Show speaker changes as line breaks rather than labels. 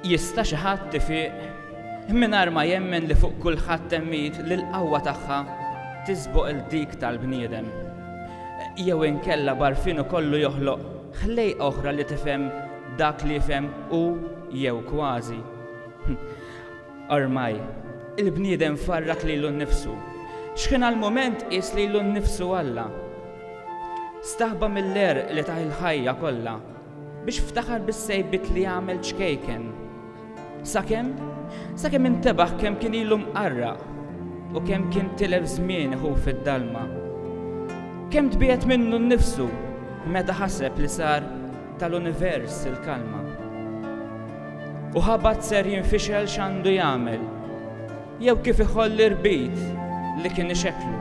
Jista' xi ħadd tifiq mingħajr ma jemmen li fuq kull ħadd temmit li l-qawwa tagħha tisboq il-dik tal-bniedem. Jew inkella barfinu kollu joħloq ħlej oħra li tifhem dak li jifhem u jew kważi. Ormai, il-bniedem farrak lilu nnifsu. X'kien għall-mument qis lilu nnifsu Alla. Staħba mill-er li taħ il-ħajja kollha biex ftaħar bis-sejbit li jagħmel ċkejken. Sakemm intebaħ kemm kien ilu mqarraq u kemm kien tilef żmien hu fid-dalma. Kemm tbiet minnu nnifsu meta ħaseb li sar tal-univers il-kalma. U ħabat ser jinfixel x'għandu jagħmel, jew kif iħolli rbit li kien ixekklu.